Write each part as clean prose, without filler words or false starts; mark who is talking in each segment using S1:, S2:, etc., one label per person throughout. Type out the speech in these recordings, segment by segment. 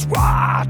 S1: what?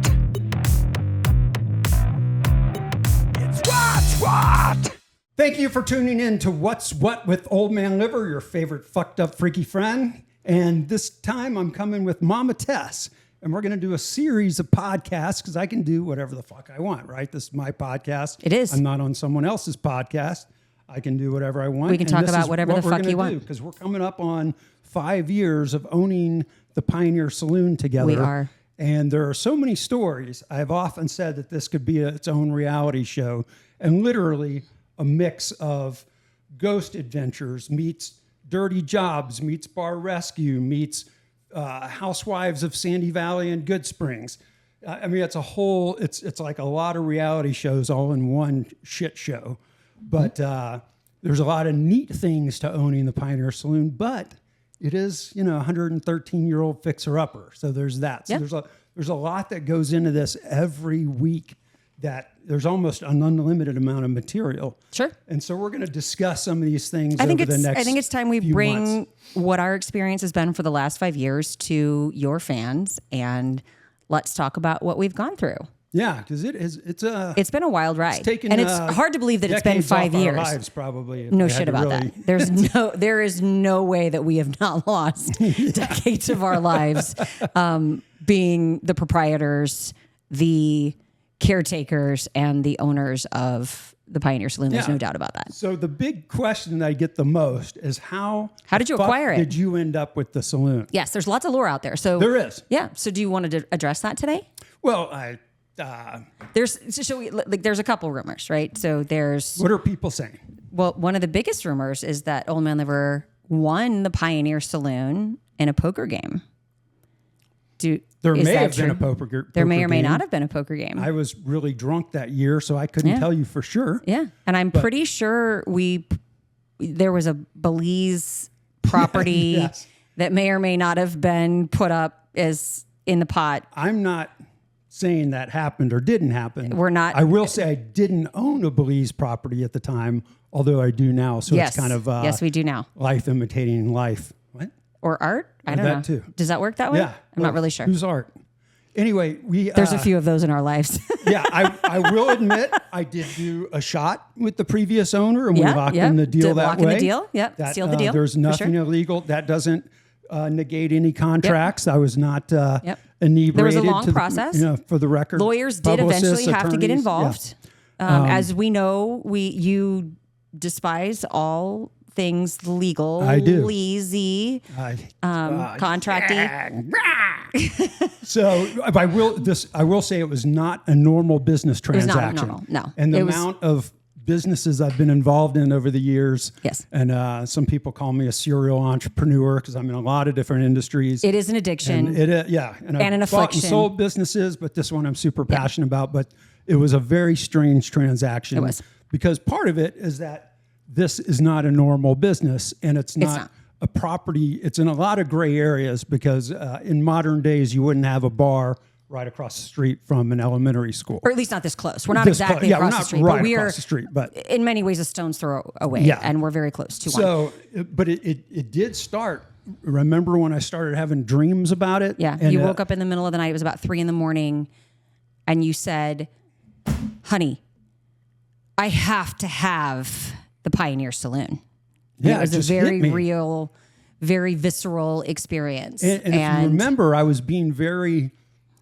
S1: It's what? Thank you for tuning in to What's What with Old Man Liver, your favorite fucked up freaky friend. And this time I'm coming with Mama Tess. And we're going to do a series of podcasts because I can do whatever the fuck I want, right? This is my podcast.
S2: It is.
S1: I'm not on someone else's podcast. I can do whatever I want.
S2: We can talk about whatever the fuck you want.
S1: Because we're coming up on 5 years of owning the Pioneer Saloon together.
S2: We are.
S1: And there are so many stories. I've often said that this could be its own reality show. And literally a mix of ghost adventures meets dirty jobs, meets bar rescue, meets housewives of Sandy Valley and Good Springs. I mean, it's like a lot of reality shows all in one shit show. But there's a lot of neat things to owning the Pioneer Saloon, but it is, 113-year-old fixer-upper. So there's that. So
S2: yep.
S1: there's a lot that goes into this every week that there's almost an unlimited amount of material.
S2: Sure.
S1: And so we're going to discuss some of these things
S2: I think
S1: the next
S2: I think it's time we
S1: few
S2: bring
S1: months.
S2: what our experience has been for the last 5 years to your fans, and let's talk about what we've gone through.
S1: Yeah, because it's
S2: been a wild ride.
S1: Taken,
S2: and it's hard to believe that it's been 5 years.
S1: Our lives, probably.
S2: No shit about that. There is no way that we have not lost decades of our lives being the proprietors, the caretakers, and the owners of the Pioneer Saloon. There's no doubt about that.
S1: So the big question that I get the most is how
S2: did you acquire it?
S1: Did you end up with the saloon?
S2: Yes, there's lots of lore out there. So
S1: there is.
S2: Yeah. So do you want to address that today?
S1: Well,
S2: there's a couple rumors, right? So
S1: what are people saying?
S2: Well, one of the biggest rumors is that Old Man Liver won the Pioneer Saloon in a poker game.
S1: There may have been a poker game.
S2: There may or may not have been a poker game.
S1: I was really drunk that year, so I couldn't tell you for sure.
S2: Yeah, and I'm pretty sure there was a Belize property
S1: yes.
S2: that may or may not have been put up as in the pot.
S1: I'm not saying that happened or didn't happen.
S2: We're not.
S1: I will say I didn't own a Belize property at the time, although I do now. So
S2: yes.
S1: it's kind of
S2: yes, we do now.
S1: Life imitating life. What?
S2: Or art? I don't know.
S1: That too.
S2: Does that work that way?
S1: Yeah.
S2: I'm not really sure.
S1: Who's art? Anyway,
S2: there's a few of those in our lives.
S1: Yeah, I will admit I did do a shot with the previous owner, and we locked in the deal that way.
S2: Lock in the deal. Yep. Sealed the deal.
S1: There's nothing illegal. That doesn't negate any contracts. Yep. I was not inebriated.
S2: There was a long process.
S1: For the record.
S2: Lawyers did eventually have to get involved. Yeah. As we know, you despise all things legal.
S1: I do.
S2: Lazy, contracting.
S1: So I will say it was not a normal business transaction.
S2: It was not normal, no.
S1: And the amount of businesses I've been involved in over the years.
S2: Yes.
S1: And some people call me a serial entrepreneur because I'm in a lot of different industries.
S2: It is an addiction.
S1: And and
S2: an
S1: I've bought
S2: affliction.
S1: and sold businesses, but this one I'm super passionate about. But it was a very strange transaction.
S2: It was.
S1: Because part of it is that this is not a normal business, and it's not a property. It's in a lot of gray areas because in modern days, you wouldn't have a bar right across the street from an elementary school.
S2: Or at least not this close. We're not exactly across the street.
S1: Right
S2: but we
S1: across
S2: are
S1: the street, but
S2: in many ways a stone's throw away, and we're very close to one.
S1: So, but it did start. Remember when I started having dreams about it?
S2: Yeah, and you woke up in the middle of the night. It was about 3 a.m, and you said, "Honey, I have to have the Pioneer Saloon."
S1: Yeah,
S2: it was a very real, very visceral experience.
S1: And if you remember, I was being very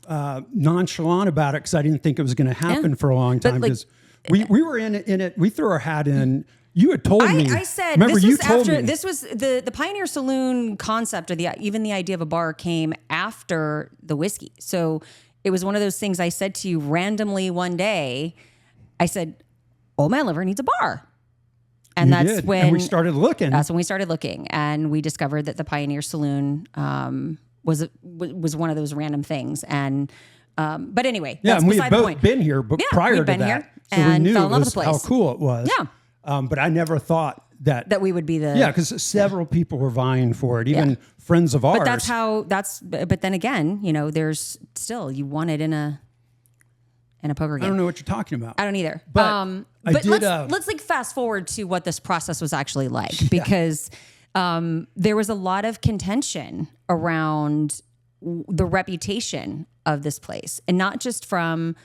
S1: nonchalant about it because I didn't think it was going to happen for a long time. Because we were in it. We threw our hat in. You had told me.
S2: I said,
S1: remember,
S2: this was the Pioneer Saloon concept, or even the idea of a bar came after the whiskey. So it was one of those things I said to you randomly one day. I said, Old Man Liver needs a bar. And when
S1: we started looking.
S2: That's when we started looking, and we discovered that the Pioneer Saloon was one of those random things. And but anyway, that's
S1: and we
S2: beside
S1: had
S2: the
S1: both
S2: point.
S1: been here, but prior to that,
S2: here
S1: so
S2: and
S1: we knew
S2: fell in love with the
S1: how
S2: place.
S1: cool it was.
S2: Yeah,
S1: but I never thought that
S2: we would be the
S1: because several people were vying for it, even friends of ours.
S2: But but then again, there's still you want it in a poker game.
S1: I don't know what you're talking about.
S2: I don't either.
S1: But
S2: let's fast forward to what this process was actually like, because there was a lot of contention around the reputation of this place, and not just from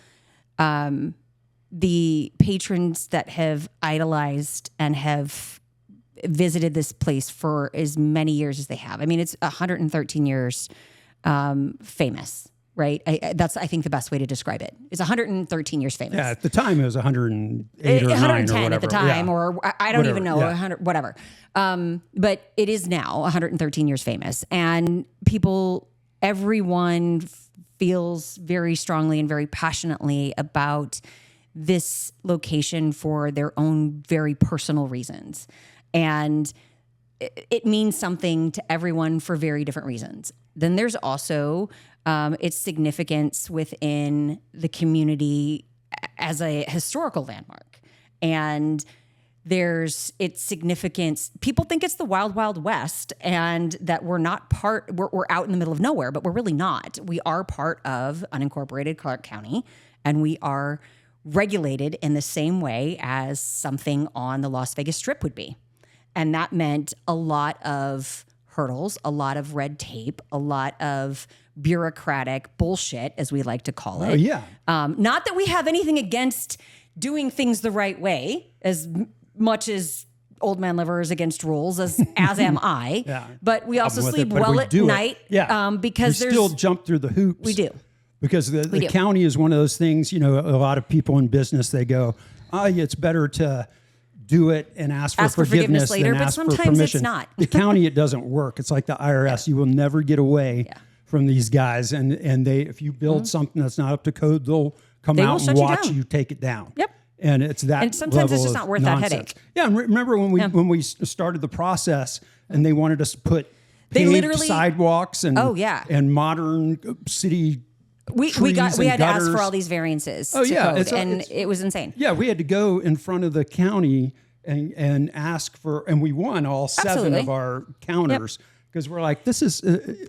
S2: the patrons that have idolized and have visited this place for as many years as they have. I mean, it's 113 years famous, right? That's, I think, the best way to describe it. It's 113 years famous.
S1: Yeah, at the time it was 108 or 9 or
S2: 110
S1: whatever.
S2: at the time,
S1: yeah.
S2: or I don't even know,
S1: yeah.
S2: 100, whatever. But it is now 113 years famous, and everyone feels very strongly and very passionately about this location for their own very personal reasons. And it means something to everyone for very different reasons. Then there's also its significance within the community as a historical landmark. And there's its significance. People think it's the wild, wild west, and that we're not we're out in the middle of nowhere, but we're really not. We are part of unincorporated Clark County, and we are regulated in the same way as something on the Las Vegas Strip would be. And that meant a lot of hurdles, a lot of red tape, a lot of bureaucratic bullshit, as we like to call it.
S1: Oh, yeah.
S2: Not that we have anything against doing things the right way, as much as Old Man Liver is against rules, as am I.
S1: Yeah.
S2: But we also sleep
S1: but
S2: well
S1: we
S2: at
S1: do it.
S2: night because
S1: we
S2: there's...
S1: still jump through the hoops.
S2: We do.
S1: Because the
S2: do.
S1: county is one of those things, a lot of people in business, they go, it's better to do it and ask for forgiveness
S2: later,
S1: than
S2: but
S1: ask for
S2: sometimes
S1: permission.
S2: it's not.
S1: The county, it doesn't work. It's like the IRS. You will never get away from these guys. And they, if you build something that's not up to code, they'll come out and watch you take it down.
S2: Yep.
S1: And it's that.
S2: And sometimes it's just
S1: level
S2: not worth
S1: of
S2: that
S1: nonsense.
S2: headache.
S1: Yeah. And remember when we started the process and they wanted us to put
S2: They
S1: paved
S2: literally-
S1: sidewalks and and modern city.
S2: We had to ask for
S1: gutters.
S2: all these variances.
S1: Oh,
S2: to
S1: yeah.
S2: code, it was insane.
S1: Yeah, we had to go in front of the county and ask for, and we won all 7
S2: Absolutely.
S1: of our counters because we're like, this is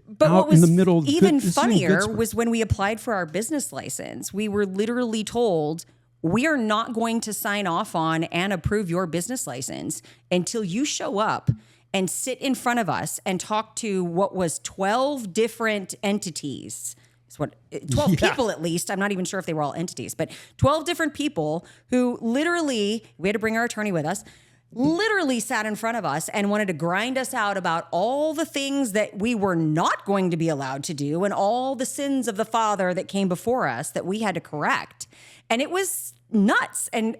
S2: But
S1: out
S2: what was
S1: in the middle.
S2: even
S1: this is in
S2: funnier
S1: Goodsburg.
S2: was when we applied for our business license, we were literally told, we are not going to sign off on and approve your business license until you show up and sit in front of us and talk to what was 12 different entities. 12 people at least. I'm not even sure if they were all entities, but 12 different people who literally, we had to bring our attorney with us, literally sat in front of us and wanted to grind us out about all the things that we were not going to be allowed to do and all the sins of the father that came before us that we had to correct. And it was nuts. And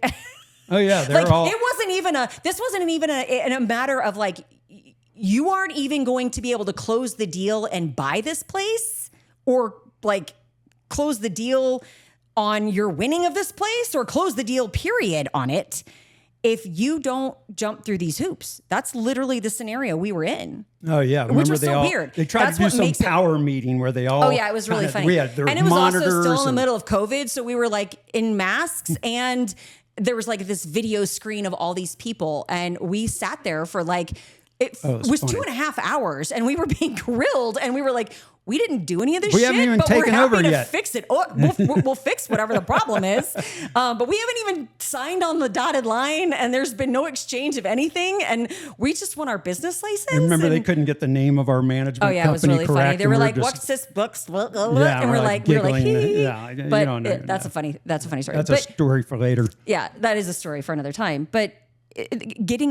S1: oh yeah, they're all.
S2: It wasn't even this wasn't even a matter of like, you aren't even going to be able to close the deal and buy this place, or like close the deal on your winning of this place, or close the deal period on it if you don't jump through these hoops. That's literally the scenario we were in.
S1: Oh yeah, remember
S2: which was
S1: they
S2: so
S1: all,
S2: weird.
S1: They tried
S2: That's
S1: to do
S2: what
S1: some
S2: makes it-
S1: power meeting where they all.
S2: Oh yeah, it was really funny.
S1: There
S2: and
S1: were
S2: it was also
S1: monitors
S2: still in the
S1: and-
S2: middle of COVID, so we were like in masks, and there was like this video screen of all these people, and we sat there for like it was
S1: funny.
S2: 2.5 hours, and we were being grilled, and we were like, we didn't do any of this
S1: We
S2: shit,
S1: haven't even
S2: but we're
S1: taken
S2: happy
S1: over
S2: to
S1: yet.
S2: fix it. Oh, we'll fix whatever the problem is. But we haven't even signed on the dotted line, and there's been no exchange of anything. And we just want our business license.
S1: And remember, they
S2: and,
S1: couldn't get the name of our management
S2: Oh yeah, it was
S1: company
S2: really
S1: correct.
S2: funny. They
S1: and
S2: were
S1: we're
S2: like,
S1: just-
S2: "What's this books?"
S1: Yeah,
S2: and we're like,
S1: giggling.
S2: "Hee."
S1: Yeah, you
S2: But
S1: don't know.
S2: that's a funny story.
S1: That's
S2: but,
S1: a story for later.
S2: Yeah, that is a story for another time. But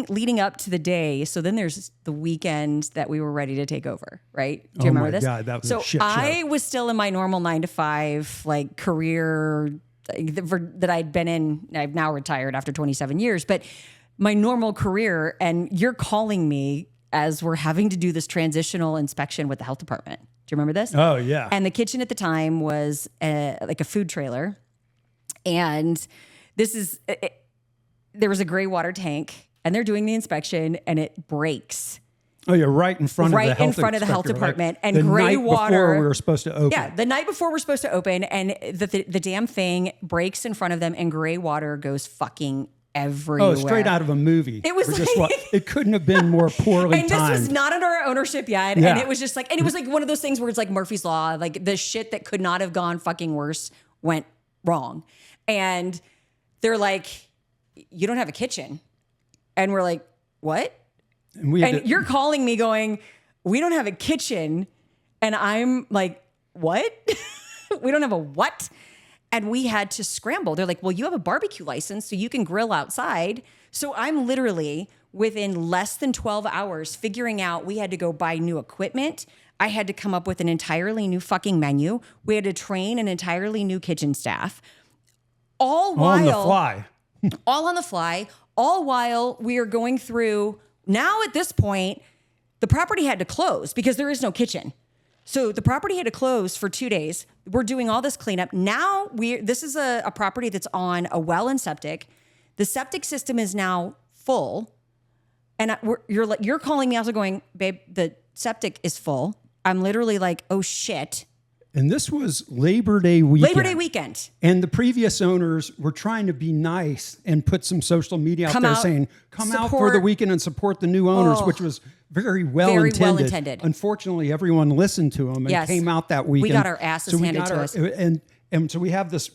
S2: leading up to the day, so then there's the weekend that we were ready to take over, right? Do you remember
S1: my
S2: this?
S1: God, that was
S2: so
S1: a shit show.
S2: I was still in my normal 9-to-5 like career that I'd been in. I've now retired after 27 years, but my normal career, and you're calling me as we're having to do this transitional inspection with the health department. Do you remember this?
S1: Oh yeah.
S2: And the kitchen at the time was like a food trailer, and this is. There was a gray water tank, and they're doing the inspection, and it breaks.
S1: Oh, yeah, right in front of the health
S2: of the health
S1: inspector, right?
S2: department, and
S1: the
S2: gray
S1: night
S2: water.
S1: before we were supposed to open.
S2: Yeah, the night before we're supposed to open, and the damn thing breaks in front of them, and gray water goes fucking everywhere.
S1: Oh, straight out of a movie.
S2: It was
S1: it couldn't have been more poorly
S2: and
S1: timed.
S2: this was not under our ownership yet.
S1: Yeah.
S2: And it was just like, and it was like one of those things where it's like Murphy's Law, like the shit that could not have gone fucking worse went wrong. And they're like, you don't have a kitchen. And we're like, what?
S1: and we had
S2: And you're calling me going, we don't have a kitchen. And I'm like, what? We don't have a what? And we had to scramble. They're like, well, you have a barbecue license, so you can grill outside. So I'm literally within less than 12 hours figuring out we had to go buy new equipment. I had to come up with an entirely new fucking menu. We had to train an entirely new kitchen staff. All while
S1: on the fly.
S2: all on the fly, all while we are going through. Now at this point, the property had to close because there is no kitchen. So the property had to close for 2 days. We're doing all this cleanup. Now this is a property that's on a well and septic. The septic system is now full. And you're calling me after going, babe, the septic is full. I'm literally like, oh shit.
S1: And this was Labor Day weekend.
S2: Labor Day weekend.
S1: And the previous owners were trying to be nice and put some social media out there saying, come out for the weekend and support the new owners, which was very well intended. Unfortunately, everyone listened to them and came out that weekend.
S2: We got our asses handed to us.
S1: And so we have this,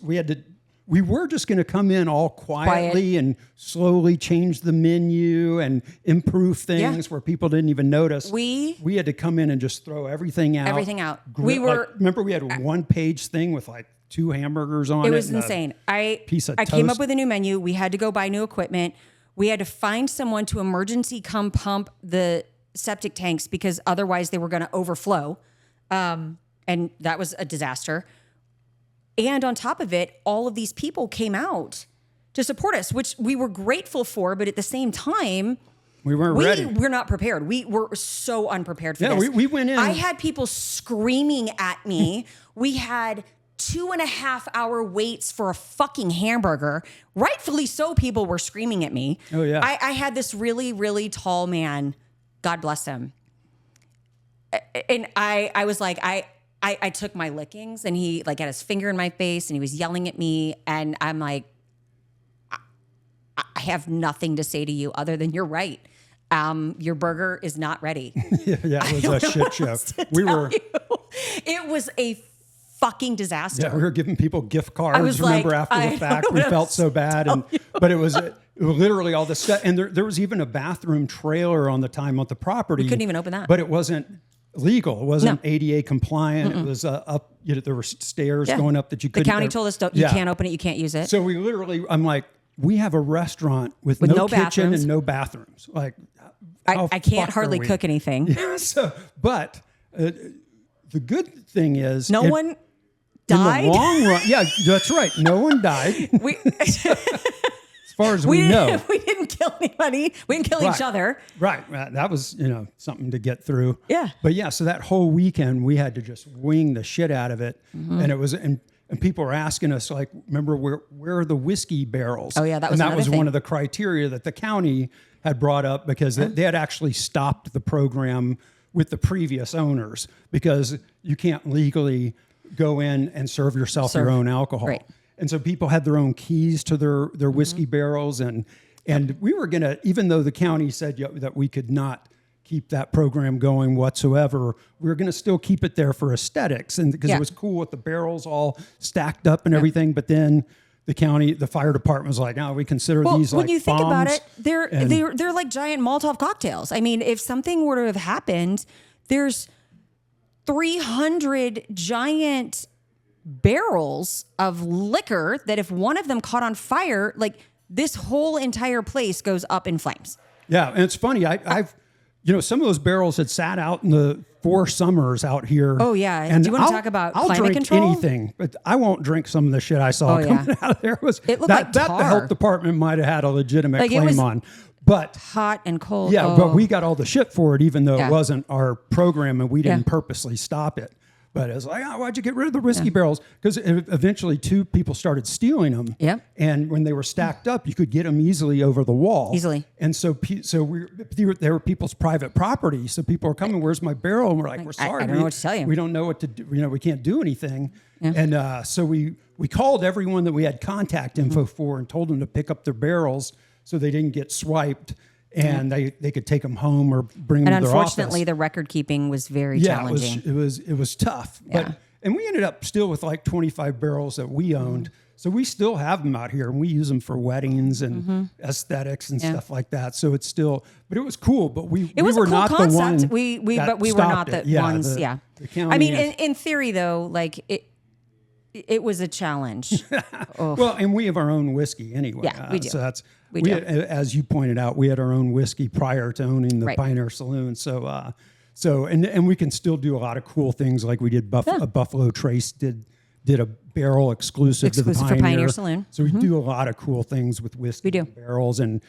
S1: we were just going to come in all quietly and slowly change the menu and improve things where people didn't even notice. We had to come in and just throw everything out. Remember we had one page thing with like 2 hamburgers on it.
S2: It was insane. I came up with a new menu. We had to go buy new equipment. We had to find someone to emergency come pump the septic tanks because otherwise they were going to overflow. And that was a disaster. And on top of it, all of these people came out to support us, which we were grateful for. But at the same time,
S1: we weren't ready.
S2: We're not prepared. We were so unprepared for this.
S1: Yeah, we went in.
S2: I had people screaming at me. We had 2.5 hour waits for a fucking hamburger. Rightfully so, people were screaming at me.
S1: Oh, yeah.
S2: I had this really, really tall man. God bless him. And I was like, I took my lickings and he like had his finger in my face and he was yelling at me. And I'm like, I have nothing to say to you other than you're right. Your burger is not ready.
S1: Yeah, it was a shit show.
S2: It was a fucking disaster.
S1: Yeah, we were giving people gift cards. Remember, after the fact, we felt so bad. But it was literally all this stuff. And there was even a bathroom trailer on the the property.
S2: We couldn't even open that.
S1: But it wasn't legal. It wasn't ADA compliant. It was up. There were stairs going up that you couldn't.
S2: The county told us you can't open it. You can't use it.
S1: So we literally, I'm like, we have a restaurant with no kitchen
S2: bathrooms.
S1: and no bathrooms. Like,
S2: I can't hardly cook anything.
S1: Yeah, but the good thing is
S2: no one died.
S1: In the long run, yeah, that's right. No one died. As far as we know.
S2: We didn't kill anybody. We didn't kill each other.
S1: Right. That was, something to get through.
S2: Yeah.
S1: But yeah, so that whole weekend we had to just wing the shit out of it. Mm-hmm. And it was, and people were asking us, like, remember where are the whiskey barrels?
S2: Oh yeah, that was
S1: one of the criteria that the county had brought up because they had actually stopped the program with the previous owners because you can't legally go in and serve yourself your own alcohol.
S2: Right.
S1: And so people had their own keys to their whiskey barrels. And we were going to, even though the county said that we could not keep that program going whatsoever, we were going to still keep it there for aesthetics. And because it was cool with the barrels all stacked up and everything. But then the fire department was like, no, we consider these like
S2: when you think
S1: bombs.
S2: about it, they're like giant Molotov cocktails. I mean, if something were to have happened, there's 300 giant barrels of liquor that if one of them caught on fire, like this whole entire place goes up in flames.
S1: Yeah. And it's funny. I've some of those barrels had sat out in the 4 summers out here.
S2: Oh yeah. And do you want to talk about climate control?
S1: I'll drink anything, but I won't drink some of the shit I saw coming out of there.
S2: It looked like tar.
S1: The health department might have had a legitimate claim on. But
S2: hot and cold.
S1: Yeah, but we got all the shit for it, even though it wasn't our program and we didn't purposely stop it. But it was like, why'd you get rid of the whiskey barrels? Because eventually 2 people started stealing them.
S2: Yep.
S1: And when they were stacked up, you could get them easily over the wall.
S2: Easily.
S1: And so they were people's private property. So people are coming, where's my barrel? And we're like, we're sorry.
S2: I don't know what to tell you.
S1: We don't know what to do. We can't do anything. Yeah. And so we called everyone that we had contact info for and told them to pick up their barrels so they didn't get swiped. And they could take them home or bring them to their office.
S2: And unfortunately, the record keeping was very challenging.
S1: It was tough.
S2: Yeah.
S1: And we ended up still with like 25 barrels that we owned. So we still have them out here, and we use them for weddings and aesthetics and stuff like that. So it's still, but it was cool. But we
S2: was
S1: were
S2: a cool
S1: not
S2: concept.
S1: the one.
S2: But we were not the ones. The
S1: county
S2: I mean, in theory, though, like it was a challenge.
S1: Well, and we have our own whiskey anyway.
S2: Yeah, we do.
S1: So that's
S2: we do.
S1: as you pointed out, we had our own whiskey prior to owning the Pioneer Saloon. So and we can still do a lot of cool things, like we did. Buffalo Trace did a barrel exclusive to the
S2: for Pioneer Saloon.
S1: So we do a lot of cool things with whiskey.
S2: We do.
S1: And barrels, and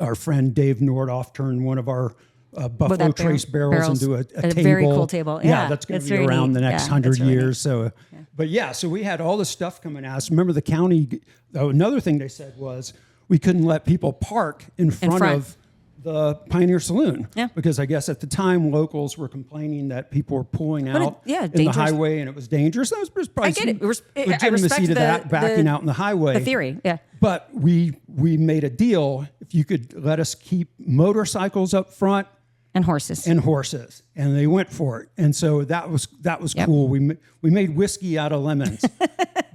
S1: our friend Dave Nordoff turned one of our Buffalo Trace barrels into a table.
S2: Very cool table. Yeah,
S1: that's going to be around the next 100
S2: really
S1: years. Neat. So, we had all this stuff coming at us. Remember the county, another thing they said was we couldn't let people park in front of the Pioneer Saloon.
S2: Yeah.
S1: Because I guess at the time locals were complaining that people were pulling out in
S2: dangerous.
S1: the highway and it was dangerous. That was probably legitimacy to that, backing out in the highway.
S2: The theory, yeah.
S1: But we made a deal. If you could let us keep motorcycles up front,
S2: and horses,
S1: and they went for it. And so that was cool. We made whiskey out of lemons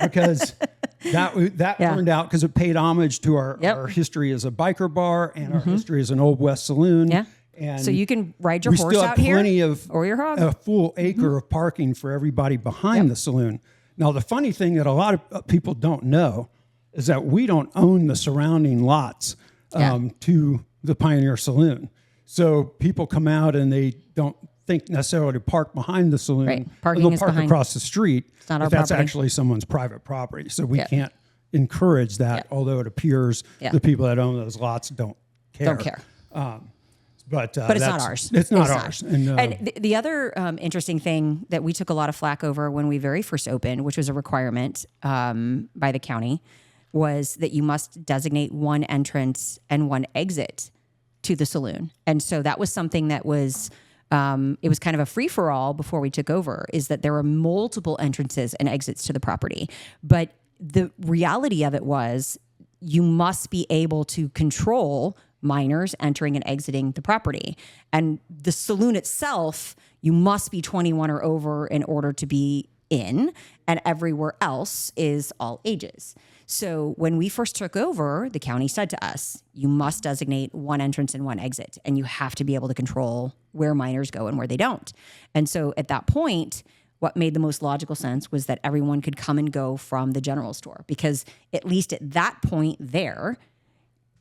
S1: because that turned out, because it paid homage to our history as a biker bar and our history as an Old West saloon.
S2: Yeah.
S1: And
S2: so you can ride your horse
S1: still
S2: out
S1: have plenty
S2: here,
S1: of
S2: or your hog.
S1: A full acre of parking for everybody behind the saloon. Now, the funny thing that a lot of people don't know is that we don't own the surrounding lots to the Pioneer Saloon. So people come out and they don't think necessarily to park behind the saloon.
S2: Right. Parking
S1: they'll
S2: is
S1: park
S2: behind.
S1: across the street.
S2: It's not our
S1: that's
S2: property.
S1: actually someone's private property. So we can't encourage that, although it appears the people that own those lots don't care. But
S2: it's not ours.
S1: It's not ours.
S2: And the other interesting thing that we took a lot of flack over when we very first opened, which was a requirement by the county, was that you must designate one entrance and one exit to the saloon. And so that was something that was, it was kind of a free for all before we took over, is that there were multiple entrances and exits to the property. But the reality of it was you must be able to control minors entering and exiting the property. And the saloon itself, you must be 21 or over in order to be in, and everywhere else is all ages. So when we first took over, the county said to us, you must designate one entrance and one exit, and you have to be able to control where minors go and where they don't. And so at that point, what made the most logical sense was that everyone could come and go from the general store, because at least at that point there,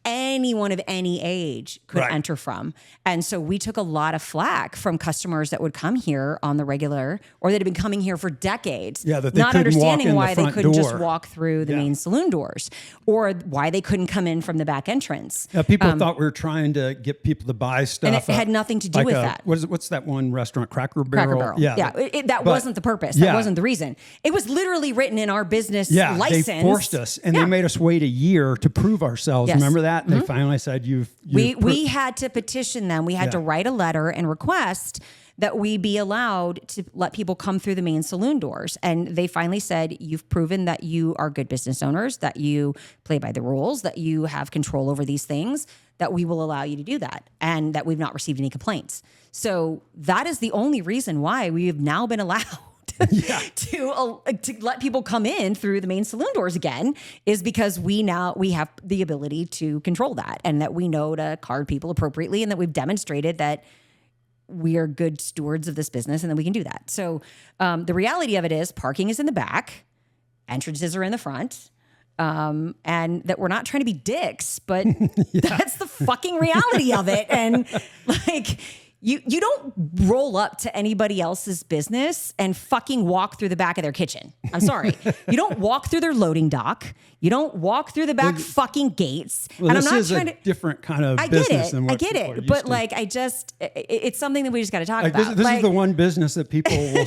S2: anyone of any age could enter from. And so we took a lot of flack from customers that would come here on the regular, or that had been coming here for decades,
S1: that they
S2: not
S1: couldn't
S2: understanding
S1: walk in
S2: why
S1: the
S2: they
S1: front
S2: couldn't just
S1: door.
S2: walk through the main saloon doors, or why they couldn't come in from the back entrance.
S1: People thought we were trying to get people to buy stuff.
S2: And it had nothing to do with that.
S1: What's that one restaurant? Cracker Barrel?
S2: Yeah. That wasn't the purpose. That wasn't the reason. It was literally written in our business license.
S1: They forced us, and they made us wait a year to prove ourselves.
S2: Yes.
S1: Remember that? And they finally said,
S2: we had to petition them. We had to write a letter and request that we be allowed to let people come through the main saloon doors. And they finally said, you've proven that you are good business owners, that you play by the rules, that you have control over these things, that we will allow you to do that, and that we've not received any complaints. So that is the only reason why we have now been allowed to let people come in through the main saloon doors again, is because we have the ability to control that, and that we know to card people appropriately, and that we've demonstrated that we are good stewards of this business, and that we can do that. So the reality of it is parking is in the back, entrances are in the front, and that we're not trying to be dicks, but that's the fucking reality of it. And like, You don't roll up to anybody else's business and fucking walk through the back of their kitchen. I'm sorry. You don't walk through their loading dock. You don't walk through the back fucking gates.
S1: Well, and I'm not trying to different kind of business than what
S2: I get it. But like, it's something that we just got to talk about.
S1: This is the one business that people will.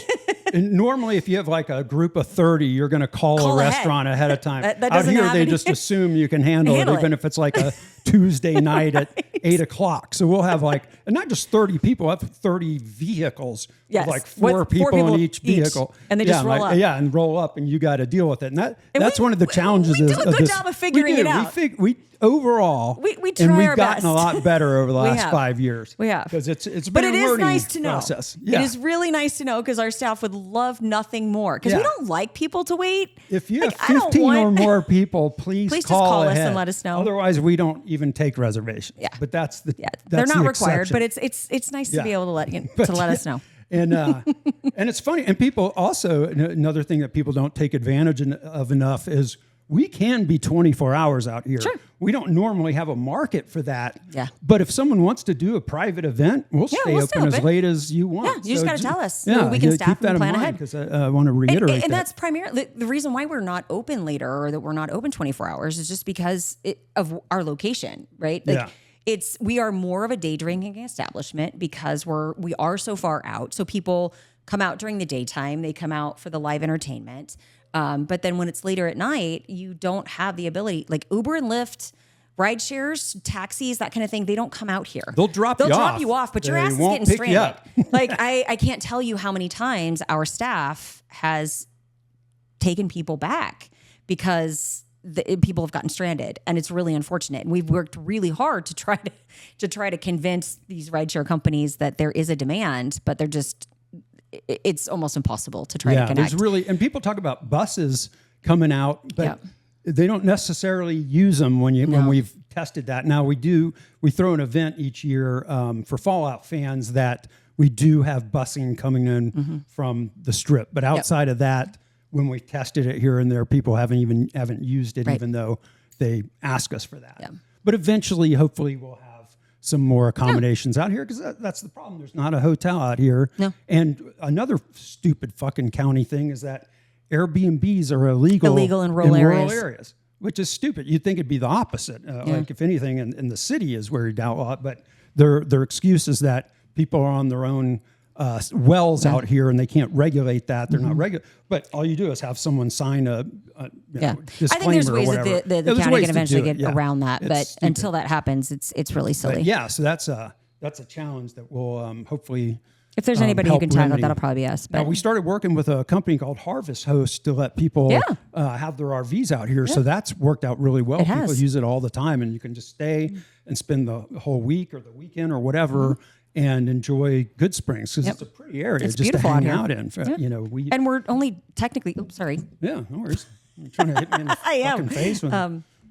S1: And normally, if you have like a group of 30, you're going to call a restaurant ahead of time.
S2: That
S1: Out
S2: doesn't
S1: here,
S2: happen.
S1: they just assume you can handle it, even if it's like a Tuesday night at 8:00. So we'll have like, and not just 30 people, we'll have 30 vehicles
S2: Yes.
S1: with like four people in each vehicle.
S2: And they just roll up.
S1: Yeah, and roll up, and you got to deal with it. And that's one of the challenges.
S2: We do a good job of figuring it out.
S1: We overall,
S2: we try
S1: and we've
S2: our
S1: gotten
S2: best.
S1: a lot better over the last
S2: have.
S1: 5 years.
S2: We have.
S1: Because it's been
S2: But
S1: a
S2: it is
S1: learning
S2: nice to know.
S1: process. Yeah.
S2: It is really nice to know because our staff would love nothing more. Because we
S1: Yeah.
S2: don't like people to wait.
S1: If you
S2: Like,
S1: have
S2: I don't
S1: 15 or
S2: want-
S1: more people, please
S2: just
S1: call
S2: call us
S1: ahead.
S2: and let us know.
S1: Otherwise, we don't even take reservations.
S2: Yeah.
S1: But that's the
S2: They're
S1: that's
S2: not
S1: the
S2: required,
S1: exception.
S2: but it's nice to
S1: Yeah.
S2: be able to let us know.
S1: And and it's funny. And people also, another thing that people don't take advantage of enough is we can be 24 hours out here.
S2: Sure.
S1: We don't normally have a market for that.
S2: Yeah.
S1: But if someone wants to do a private event, we'll stay
S2: we'll stay
S1: open as
S2: open.
S1: late as you want.
S2: Yeah, you just gotta tell us.
S1: Yeah,
S2: So we can
S1: you
S2: staff
S1: keep that
S2: and
S1: in
S2: plan
S1: mind,
S2: ahead.
S1: because I want to reiterate
S2: And
S1: that.
S2: that's primarily the reason why we're not open later or that we're not open 24 hours is just because of our location, right? Like
S1: Yeah.
S2: we are more of a day drinking establishment because we are so far out. So people come out during the daytime, they come out for the live entertainment. But then when it's later at night, you don't have the ability, like Uber and Lyft, ride shares, taxis, that kind of thing. They don't come out here.
S1: They'll drop you off.
S2: but your
S1: They
S2: ass is
S1: won't
S2: getting
S1: pick you
S2: stranded.
S1: up.
S2: Like I can't tell you how many times our staff has taken people back because people have gotten stranded, and it's really unfortunate. And we've worked really hard to try to convince these rideshare companies that there is a demand, but they're just. It's almost impossill to try to connect.
S1: There's really, and people talk about buses coming out, but
S2: Yeah.
S1: they don't necessarily use them when we've tested that. Now we throw an event each year for Fallout fans that we do have busing coming in from the Strip, but outside of that, when we tested it here and there, people haven't used it, even though they ask us for that.
S2: Yeah.
S1: But eventually, hopefully, we'll have some more accommodations out here, because that's the problem. There's not a hotel out here.
S2: No.
S1: And another stupid fucking county thing is that Airbnbs are illegal
S2: in rural
S1: areas, which is stupid. You'd think it'd be the opposite. Like if anything, in the city is where you doubt a lot. But their excuse is that people are on their own wells out here and they can't regulate that. They're not regular. But all you do is have someone sign a disclaimer.
S2: I think there's ways
S1: or
S2: that
S1: whatever.
S2: the
S1: There's
S2: county
S1: ways
S2: can
S1: to
S2: eventually
S1: do it,
S2: get around that.
S1: It's
S2: But
S1: stupid.
S2: until that happens, it's really silly.
S1: But yeah, so that's a challenge that will hopefully.
S2: If there's anybody who
S1: help
S2: can tackle it,
S1: remedy.
S2: that'll probably be us.
S1: Now,
S2: But
S1: we started working with a company called Harvest Host to let people have their RVs out here. So that's worked out really well.
S2: It
S1: People
S2: has.
S1: use it all the time, and you can just stay and spend the whole week or the weekend or whatever and enjoy Good Springs, because it's a pretty area
S2: It's
S1: just to
S2: beautiful
S1: hang
S2: out
S1: out in.
S2: and we're only technically. Oops, sorry.
S1: No worries. You're trying to hit me in the fucking face with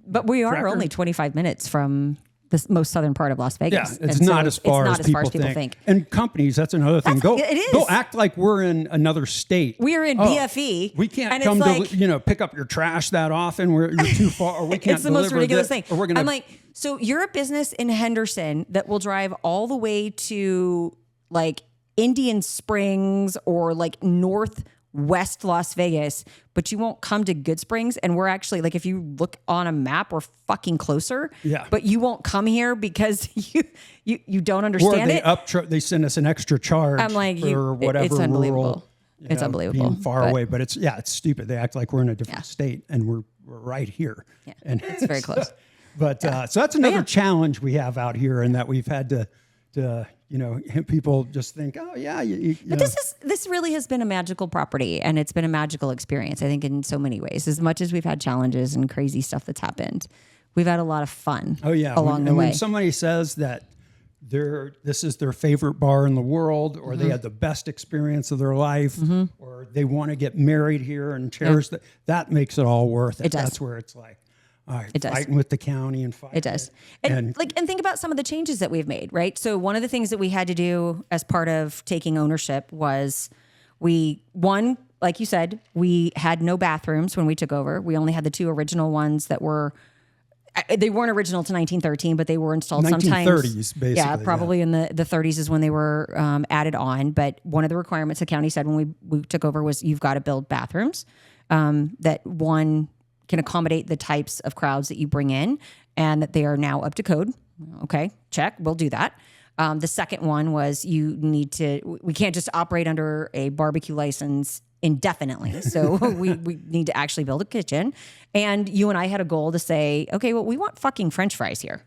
S2: But we are
S1: Cracker.
S2: only 25 minutes from the most southern part of Las Vegas.
S1: it's
S2: And so
S1: not as far as people think. And companies, that's another thing.
S2: It is.
S1: They'll act like we're in another state.
S2: We are in BFE.
S1: We can't
S2: and
S1: come
S2: it's
S1: to
S2: like,
S1: pick up your trash that often. You're too far, or we can't.
S2: it's the most
S1: deliver
S2: ridiculous
S1: this,
S2: thing.
S1: Or we're gonna.
S2: I'm like, so you're a business in Henderson that will drive all the way to like Indian Springs or like northwest Las Vegas, but you won't come to Good Springs. And we're actually like, if you look on a map, we're fucking closer.
S1: Yeah.
S2: But you won't come here because you don't
S1: or
S2: understand it.
S1: they send us an extra charge.
S2: I'm like,
S1: for whatever
S2: it's unbelievable.
S1: rural,
S2: It's unbelievable.
S1: being far
S2: But
S1: away, but it's stupid. They act like we're in a different state, and we're right here.
S2: Yeah,
S1: and
S2: it's very close.
S1: But so that's another challenge we have out here, and that we've had to people just think, oh yeah,
S2: But this really has been a magical property, and it's been a magical experience, I think, in so many ways. As much as we've had challenges and crazy stuff that's happened, we've had a lot of fun along the way.
S1: When somebody says that this is their favorite bar in the world, or they had the best experience of their life, or they want to get married here and cherish that makes it all worth it.
S2: It does.
S1: That's where it's like, all right,
S2: It does.
S1: fighting with the county and fighting.
S2: It does. And think about some of the changes that we've made, right? So one of the things that we had to do as part of taking ownership was like you said, we had no bathrooms when we took over. We only had the two original ones that they weren't original to 1913, but they were installed
S1: 1930s,
S2: sometimes.
S1: basically.
S2: Yeah, probably in the 30s is when they were added on. But one of the requirements the county said when we took over was you've got to build bathrooms that one can accommodate the types of crowds that you bring in, and that they are now up to code. Okay, check, we'll do that. The second one was we can't just operate under a barbecue license indefinitely. So we need to actually build a kitchen. And you and I had a goal to say, okay, well, we want fucking French fries here.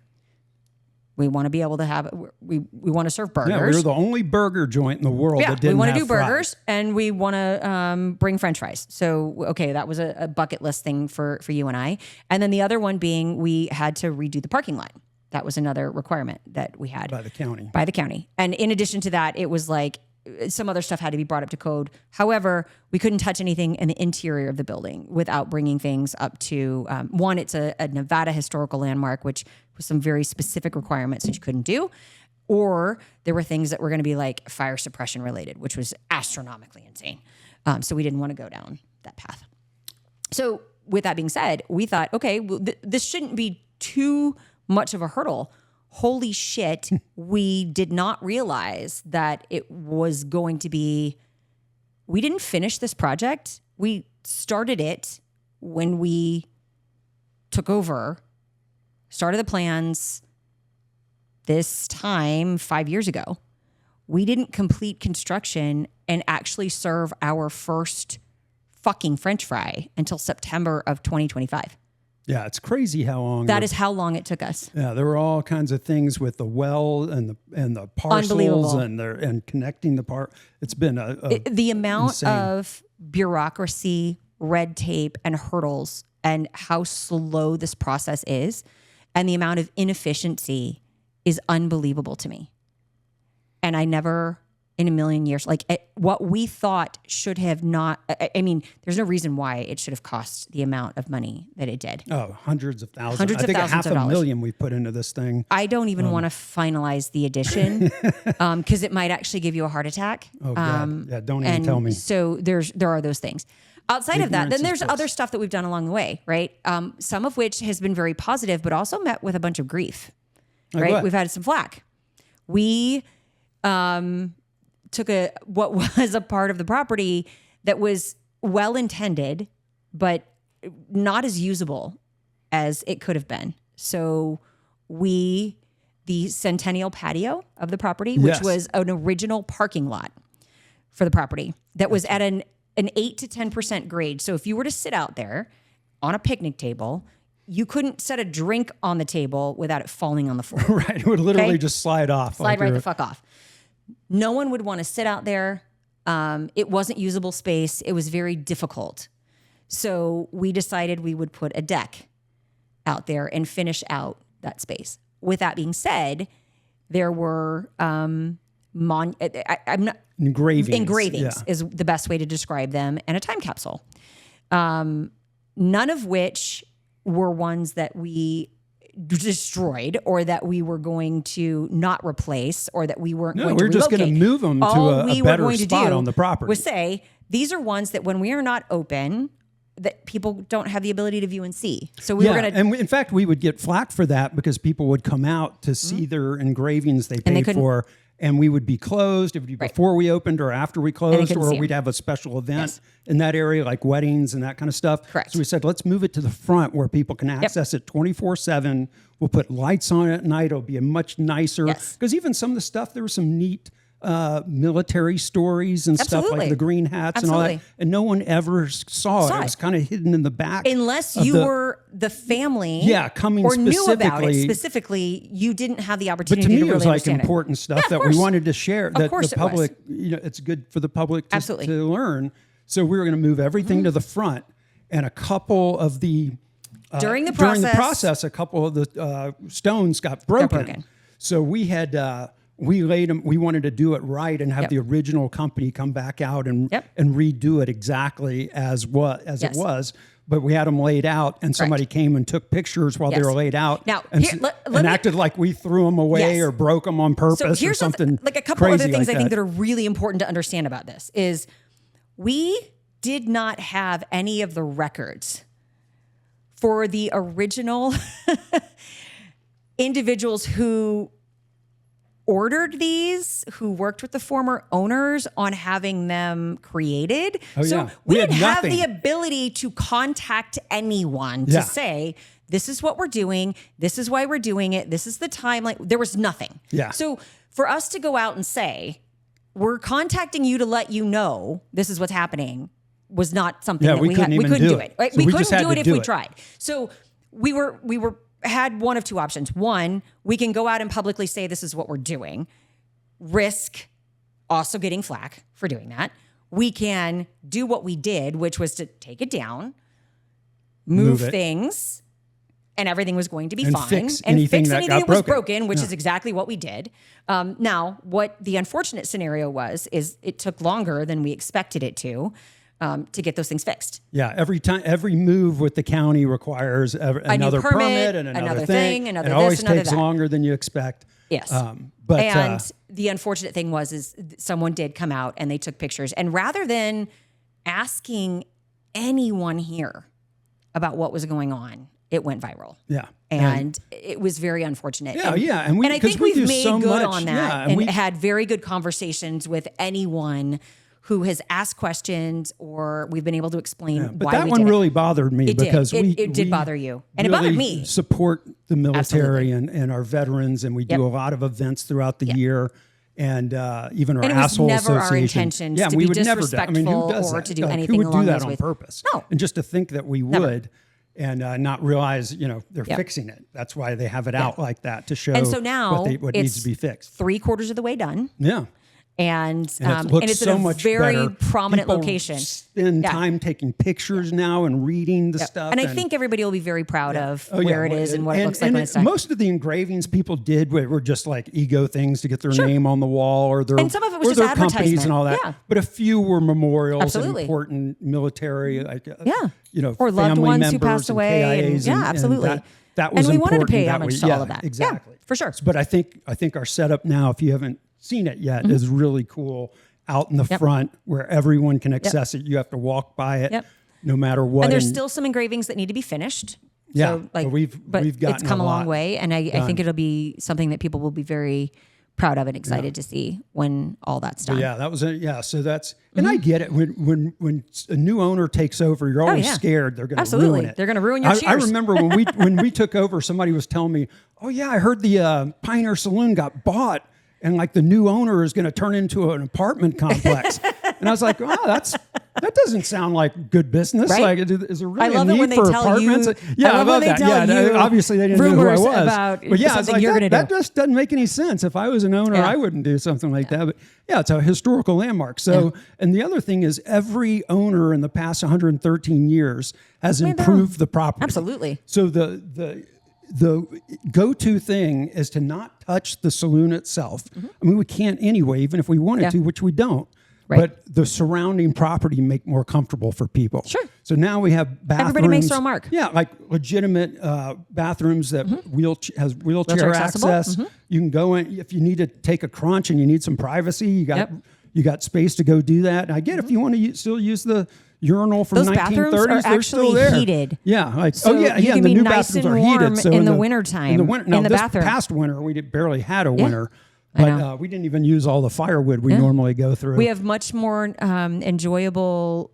S2: We want to be able to have, we want to serve burgers.
S1: Yeah, we were the only burger joint in the world that didn't
S2: we want
S1: have
S2: to do burgers
S1: fries.
S2: and we want to bring French fries. So, okay, that was a bucket list thing for you and I. And then the other one being we had to redo the parking lot. That was another requirement that we had.
S1: By the county.
S2: And in addition to that, it was like some other stuff had to be brought up to code. However, we couldn't touch anything in the interior of the building without bringing things up to, one, it's a Nevada historical landmark, which was some very specific requirements that you couldn't do. Or there were things that were going to be like fire suppression related, which was astronomically insane. So we didn't want to go down that path. So with that being said, we thought, okay, well, this shouldn't be too much of a hurdle. Holy shit, we did not realize that it was going to be, we didn't finish this project. We started it when we took over, started the plans this time 5 years ago. We didn't complete construction and actually serve our first fucking French fry until September of 2025.
S1: Yeah, it's crazy how long.
S2: That is how long it took us.
S1: Yeah, there were all kinds of things with the well and the parcels and connecting the part. It's been
S2: the amount
S1: insane.
S2: of bureaucracy, red tape, and hurdles, and how slow this process is, and the amount of inefficiency is unbelievable to me. And I never in a million years, like what we thought should have not, I mean, there's no reason why it should have cost the amount of money that it did.
S1: Oh, hundreds of thousands.
S2: Hundreds
S1: I think
S2: of thousands of dollars.
S1: $500,000 we put into this thing.
S2: I don't even want to finalize the addition because it might actually give you a heart attack.
S1: Oh, God. Yeah, don't even tell me.
S2: So there are those things. Outside of that, then there's other stuff that we've done along the way, right? Some of which has been very positive, but also met with a bunch of grief, right?
S1: What?
S2: We've had some flack. We took what was a part of the property that was well intended, but not as usable as it could have been. So the Centennial patio of the property, which was an original parking lot for the property that was at an 8 to 10% grade. So if you were to sit out there on a picnic table, you couldn't set a drink on the table without it falling on the floor.
S1: Right. It would literally just slide off.
S2: Slide right the fuck off. No one would want to sit out there. It wasn't usable space. It was very difficult. So we decided we would put a deck out there and finish out that space. With that being said, there were engravings is the best way to describe them, and a time capsule. None of which were ones that we destroyed or that we were going to not replace or that we weren't going to relocate.
S1: We're just going to move them to a better spot on the property.
S2: Was say, these are ones that when we are not open, that people don't have the ability to view and see. So we were going to...
S1: And in fact, we would get flack for that because people would come out to see their engravings they paid for, and we would be closed. It would be before we opened or after we closed, or we'd have a special event in that area, like weddings and that kind of stuff.
S2: Correct.
S1: So we said, let's move it to the front where people can access it 24/7. We'll put lights on it at night. It'll be a much nicer... Because even some of the stuff, there was some neat... military stories and stuff like the green hats and all that, and no one ever saw it. It was kind of hidden in the back,
S2: unless you were the family,
S1: coming
S2: or knew about it specifically. You didn't have the opportunity.
S1: But to me,
S2: really
S1: it was like
S2: understand
S1: important stuff that we wanted to share. That the public, it's good for the public to learn. So we were going to move everything to the front, and a couple of the
S2: during the process,
S1: a couple of the stones got broken. So we had. We laid them. We wanted to do it right and have the original company come back out and redo it exactly as it was. But we had them laid out, and somebody came and took pictures while they were laid out.
S2: Now,
S1: and acted like we threw them away or broke them on purpose or something.
S2: Like a couple other things I think that are really important to understand about this is we did not have any of the records for the original individuals who ordered these, who worked with the former owners on having them created. So we didn't have the ability to contact anyone to say, this is what we're doing. This is why we're doing it. This is the timeline. There was nothing. So for us to go out and say, we're contacting you to let you know this is what's happening was not something that we couldn't do it. Right?
S1: So
S2: we couldn't do it if we tried. So we were had one of two options. One, we can go out and publicly say this is what we're doing, risk also getting flack for doing that. We can do what we did, which was to take it down, move things, and everything was going to be fine.
S1: Fix anything that
S2: was broken, which is exactly what we did. Now, what the unfortunate scenario was is it took longer than we expected it to get those things fixed.
S1: Yeah, every move with the county requires another permit and another thing,
S2: another
S1: it
S2: this,
S1: always
S2: another
S1: takes
S2: that.
S1: longer than you expect.
S2: Yes.
S1: But
S2: the unfortunate thing is someone did come out and they took pictures. And rather than asking anyone here about what was going on, it went viral.
S1: Yeah.
S2: And it was very unfortunate.
S1: Yeah.
S2: And I think we've made
S1: so
S2: good
S1: much
S2: on that and had very good conversations with anyone who has asked questions or we've been able to explain
S1: but
S2: why
S1: that
S2: we
S1: one
S2: did
S1: really bothered me because
S2: it did bother you. And
S1: really
S2: it bothered me.
S1: Support the military and our veterans, and we do a lot of events throughout the year. And even our asshole association.
S2: And it was never our intention to be disrespectful or to do anything along those ways.
S1: Who would do that on purpose?
S2: No.
S1: And just to think that we would and not realize, they're fixing it. That's why they have it out like that to show
S2: and so now
S1: what needs to be fixed.
S2: 3/4 of the way done.
S1: Yeah.
S2: And
S1: it's
S2: so
S1: in a
S2: very
S1: better.
S2: prominent
S1: People
S2: location.
S1: Spend time taking pictures now and reading the stuff.
S2: And I think everybody will be very proud of where it is and what it looks like when it's done.
S1: Most of the engravings people did were just like ego things to get their name on the wall or their,
S2: and some of it was just
S1: their companies
S2: advertisement.
S1: and all that.
S2: Yeah.
S1: But a few were memorials
S2: Absolutely.
S1: and important military, like
S2: or loved
S1: family
S2: ones who
S1: members
S2: passed away.
S1: KIAs
S2: Absolutely.
S1: That was
S2: and we
S1: important.
S2: wanted to pay homage to all of that.
S1: Exactly.
S2: Yeah, for sure.
S1: But I think our setup now, if you haven't seen it yet, is really cool. Out in the front where everyone can access it. You have to walk by it no matter what.
S2: And there's still some engravings that need to be finished.
S1: Yeah.
S2: So, like,
S1: we've gotten
S2: it's come a long way. And I think it'll be something that people will be very proud of and excited to see when all that's done.
S1: But yeah, that was it. Yeah. So that's, and I get it. When a new owner takes over, you're always scared they're going to ruin it.
S2: They're going to ruin your cheers.
S1: I remember when we took over, somebody was telling me, oh yeah, I heard the Pioneer Saloon got bought. And like the new owner is going to turn into an apartment complex. And I was like, wow, that doesn't sound like good business.
S2: Right?
S1: Like, is there really
S2: I love
S1: a need
S2: it when they
S1: for
S2: tell
S1: apartments?
S2: You, I love that.
S1: Yeah, obviously they didn't know who I was.
S2: About
S1: but yeah,
S2: something
S1: like,
S2: you're going to do.
S1: That just doesn't make any sense. If I was an owner, I wouldn't do something like that. But yeah, it's a historical landmark. So, and the other thing is every owner in the past 113 years has improved the property.
S2: Absolutely.
S1: So the go-to thing is to not touch the saloon itself. I mean, we can't anyway, even if we wanted to, which we don't. Right. But the surrounding property make more comfortable for people.
S2: Sure.
S1: So now we have bathrooms.
S2: Everybody makes their own mark.
S1: Yeah, like legitimate bathrooms that has wheelchair access. You can go in if you need to take a crunch and you need some privacy. You got space to go do that. And I get if you want to still use the urinal from
S2: those
S1: 1930s,
S2: bathrooms are
S1: they're
S2: actually
S1: still there.
S2: heated.
S1: Yeah, like
S2: so
S1: you can
S2: be
S1: the new
S2: nice
S1: bathrooms
S2: and
S1: are
S2: warm
S1: heated. So
S2: in the wintertime.
S1: In the winter, no,
S2: in the
S1: this
S2: bathroom.
S1: past winter we barely had a winter. But we didn't even use all the firewood we normally go through.
S2: We have much more enjoyable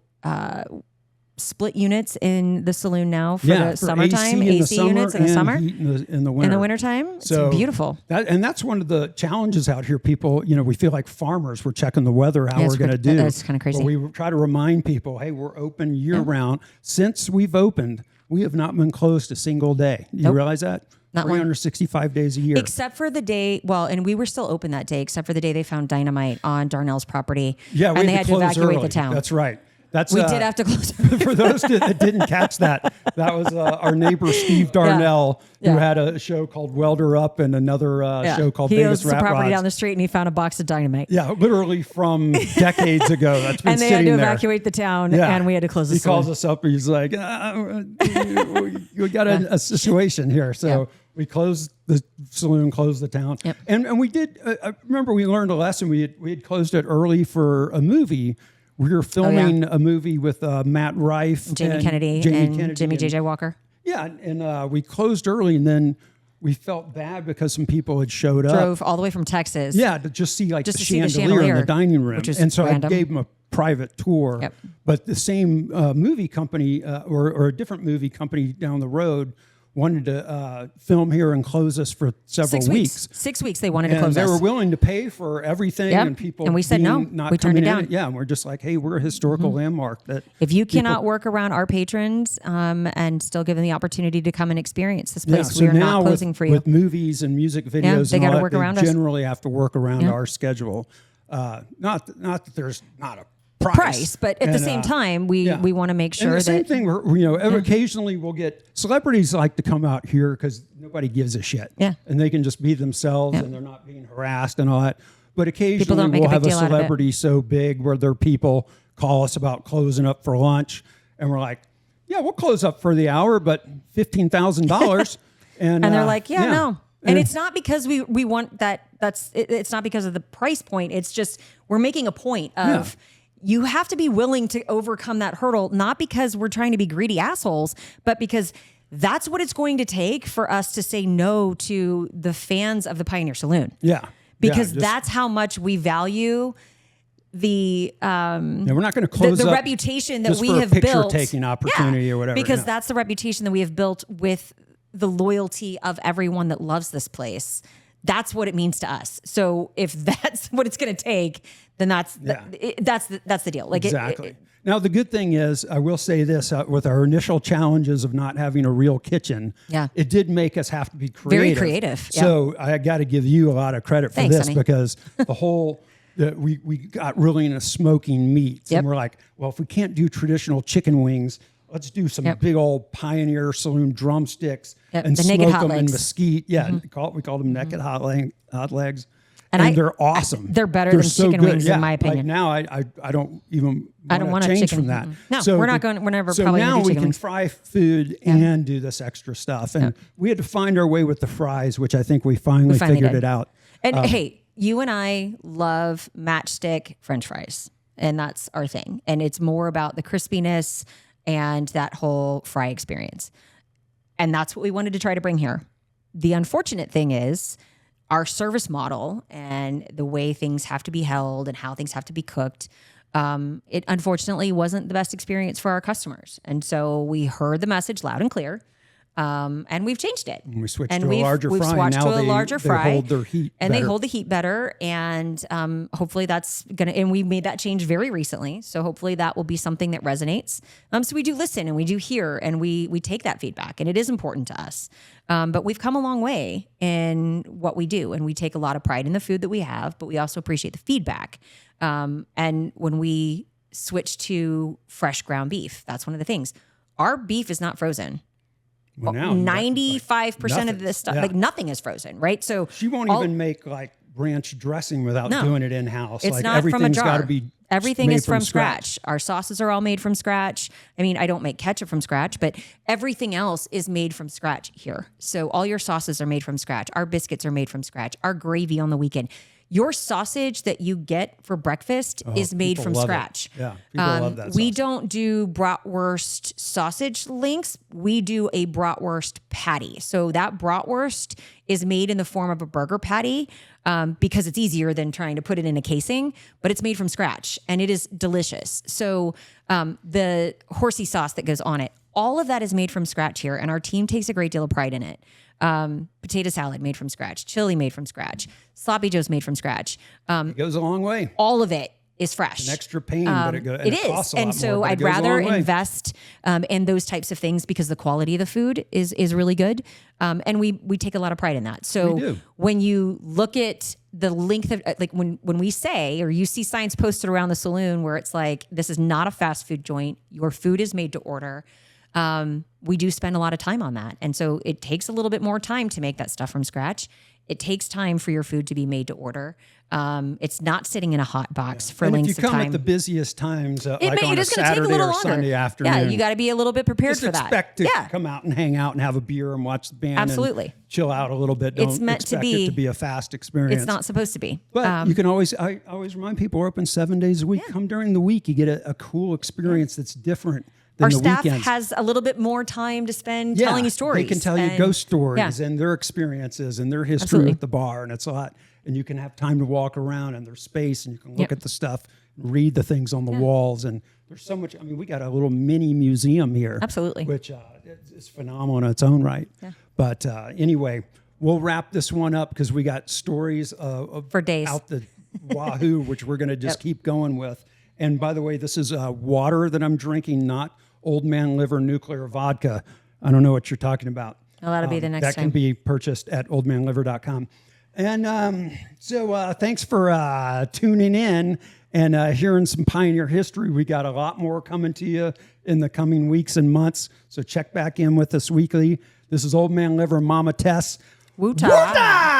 S2: split units in the saloon now for the summertime, AC units in the summer,
S1: in the winter.
S2: In the wintertime, it's beautiful.
S1: That's one of the challenges out here. People, we feel like farmers. We're checking the weather, how we're going to do.
S2: That's kind of crazy.
S1: But we try to remind people, hey, we're open year round. Since we've opened, we have not been closed a single day. You realize that?
S2: Not
S1: 365 days a year.
S2: Except for the day, and we were still open that day, except for the day they found dynamite on Darnell's property.
S1: Yeah,
S2: and they had to evacuate
S1: early.
S2: the town.
S1: That's right.
S2: We did have to close.
S1: For those that didn't catch that was our neighbor Steve Darnell, who had a show called Welder Up and another show called
S2: He
S1: Vegas
S2: owns the
S1: Rat
S2: property
S1: Rods.
S2: down the street, and he found a box of dynamite.
S1: Yeah, literally from decades ago. That's been
S2: and they
S1: sitting
S2: had to
S1: there.
S2: evacuate the town, and we had to close the
S1: He
S2: saloon.
S1: calls us up, and he's like, we got a situation here. So we closed the saloon, closed the town.
S2: Yep.
S1: And we did, I remember we learned a lesson. We had closed it early for a movie. We were filming a movie with Matt Rife,
S2: Jamie Kennedy, and Jimmy J.J. Walker.
S1: Yeah, and we closed early, and then we felt bad because some people had showed up.
S2: Drove all the way from Texas.
S1: Yeah, to just see the
S2: see the
S1: chandelier in the dining room.
S2: Which is
S1: and so
S2: random.
S1: I gave them a private tour.
S2: Yep.
S1: But the same movie company or a different movie company down the road wanted to film here and close us for several
S2: 6 weeks. 6 weeks they wanted to
S1: And
S2: close
S1: they
S2: us.
S1: were willing to pay for everything,
S2: Yep.
S1: and people
S2: And we said no.
S1: not
S2: We turned it
S1: coming in.
S2: down.
S1: Yeah, and we're just like, hey, we're a historical landmark. That
S2: If you cannot work around our patrons and still give them the opportunity to come and experience this place,
S1: so
S2: we are
S1: now
S2: not closing for you.
S1: with movies and music videos,
S2: they
S1: and all
S2: gotta
S1: that,
S2: work around us.
S1: generally have to work around our schedule. Not that there's not a price,
S2: but at the same time, we want to make sure
S1: and the same
S2: that
S1: thing. Occasionally we'll get celebrities like to come out here because nobody gives a shit.
S2: Yeah.
S1: And they can just be themselves and they're not being harassed and all that. But occasionally
S2: don't make
S1: we'll
S2: a
S1: have
S2: big
S1: a
S2: deal out of it.
S1: celebrity so big where their people call us about closing up for lunch, and we're like, yeah, we'll close up for the hour, but $15,000. and
S2: they're like, no. And
S1: And
S2: it's not because we want that. It's not because of the price point. It's just we're making a point of you have to be willing to overcome that hurdle, not because we're trying to be greedy assholes, but because that's what it's going to take for us to say no to the fans of the Pioneer Saloon.
S1: Yeah.
S2: Because that's how much we value the
S1: we're not going to close
S2: the
S1: up
S2: reputation that
S1: just
S2: we
S1: for a
S2: have
S1: picture
S2: built.
S1: taking opportunity or whatever.
S2: Because
S1: No.
S2: that's the reputation that we have built with the loyalty of everyone that loves this place. That's what it means to us. So if that's what it's going to take, then that's the deal. Like
S1: Exactly. Now, the good thing is, I will say this, with our initial challenges of not having a real kitchen,
S2: Yeah.
S1: it did make us have to be creative.
S2: Very creative, yeah.
S1: So I got to give you a lot of credit for
S2: Thanks,
S1: this,
S2: honey.
S1: because the whole, we got really into smoking meats.
S2: Yep.
S1: And we're like, well, if we can't do traditional chicken wings, let's do some big old Pioneer Saloon drumsticks and
S2: the
S1: smoke
S2: naked hot
S1: them in
S2: legs.
S1: mesquite. Yeah, we call them naked hot legs.
S2: And
S1: And they're awesome.
S2: they're better than
S1: so
S2: chicken
S1: good.
S2: wings, in my opinion.
S1: Like now, I don't even
S2: I don't
S1: want
S2: want
S1: to
S2: a
S1: change
S2: chicken.
S1: from that.
S2: No, we're not going. We're never
S1: So
S2: probably
S1: now
S2: going to do
S1: we
S2: chicken
S1: can
S2: wings.
S1: fry food and do this extra stuff. And we had to find our way with the fries, which I think we finally figured
S2: did.
S1: it out.
S2: And hey, you and I love matchstick French fries, and that's our thing. And it's more about the crispiness and that whole fry experience. And that's what we wanted to try to bring here. The unfortunate thing is our service model and the way things have to be held and how things have to be cooked. It unfortunately wasn't the best experience for our customers. And so we heard the message loud and clear. And we've changed it.
S1: We switched
S2: and
S1: to a larger
S2: we've
S1: fry.
S2: switched
S1: Now
S2: to a
S1: they-
S2: larger
S1: they
S2: fry.
S1: hold their heat
S2: and they
S1: better.
S2: hold the heat better. And hopefully that's gonna. And we made that change very recently. So hopefully that will be something that resonates. So we do listen and we do hear and we take that feedback, and it is important to us. But we've come a long way in what we do, and we take a lot of pride in the food that we have. But we also appreciate the feedback. And when we switch to fresh ground beef, that's one of the things. Our beef is not frozen.
S1: Well, now,
S2: 95% of
S1: nothing.
S2: this stuff,
S1: Yeah.
S2: like nothing is frozen, right? So
S1: She won't even make like ranch dressing without
S2: No.
S1: doing it in house.
S2: it's
S1: Like
S2: not from a
S1: everything's
S2: jar.
S1: got to be
S2: Everything
S1: made
S2: is from scratch. Our sauces are all made from scratch. I mean, I don't make ketchup from scratch, but everything else is made from scratch here. So all your sauces are made from scratch. Our biscuits are made from scratch. Our gravy on the weekend. Your sausage that you get for breakfast is made
S1: people
S2: from
S1: love it.
S2: scratch.
S1: Yeah, people love that
S2: We
S1: sausage.
S2: don't do bratwurst sausage links. We do a bratwurst patty. So that bratwurst is made in the form of a burger patty because it's easier than trying to put it in a casing, but it's made from scratch and it is delicious. So the horsey sauce that goes on it, all of that is made from scratch here, and our team takes a great deal of pride in it. Potato salad made from scratch, chili made from scratch, sloppy joes made from scratch.
S1: It goes a long way.
S2: All of it is fresh.
S1: An extra pain, but it
S2: It is.
S1: costs a lot
S2: And so
S1: more, but it
S2: I'd
S1: goes a
S2: rather
S1: long way.
S2: invest in those types of things because the quality of the food is really good. And we take a lot of pride in that.
S1: We
S2: So
S1: do.
S2: when you look at the length of, like when we say, or you see signs posted around the saloon where it's like, this is not a fast food joint, your food is made to order. We do spend a lot of time on that. And so it takes a little bit more time to make that stuff from scratch. It takes time for your food to be made to order. It's not sitting in a hot box for
S1: And if
S2: lengths
S1: you
S2: of
S1: come
S2: time.
S1: at the busiest times, like
S2: It
S1: on a
S2: is going to take a
S1: Saturday
S2: little
S1: or
S2: longer.
S1: Sunday afternoon,
S2: Yeah, you got to be a little bit prepared
S1: just
S2: for that.
S1: expect to
S2: Yeah,
S1: come out and hang out and have a beer and watch the band.
S2: Absolutely.
S1: And chill out a little bit. Don't
S2: It's meant to
S1: expect
S2: be-
S1: it to be a fast experience.
S2: it's not supposed to be.
S1: But you can always, I always remind people, we're open 7 days a week. Come during the week, you get a cool experience that's different than
S2: Our
S1: the
S2: staff
S1: weekends.
S2: has a little bit more time to spend telling you stories.
S1: They can tell you
S2: and-
S1: ghost stories
S2: Yeah.
S1: and their experiences and their history
S2: Absolutely.
S1: with the bar, and it's a lot. And you can have time to walk around in their space, and you can look
S2: Yep.
S1: at the stuff read the things on the walls. And there's so much. I mean, we got a little mini museum here.
S2: Absolutely.
S1: Which is phenomenal in its own right.
S2: Yeah.
S1: But anyway, we'll wrap this one up because we got stories
S2: for days
S1: out the wahoo, which we're going to just keep going with. And by the way, this is water that I'm drinking, not Old Man Liver nuclear vodka. I don't know what you're talking about.
S2: Well, that'll be the next
S1: that
S2: time.
S1: can be purchased at oldmanliver.com. And so thanks for tuning in and hearing some Pioneer history. We got a lot more coming to you in the coming weeks and months. So check back in with us weekly. This is Old Man Liver, Mama Tess.
S2: Woota.
S1: Woota!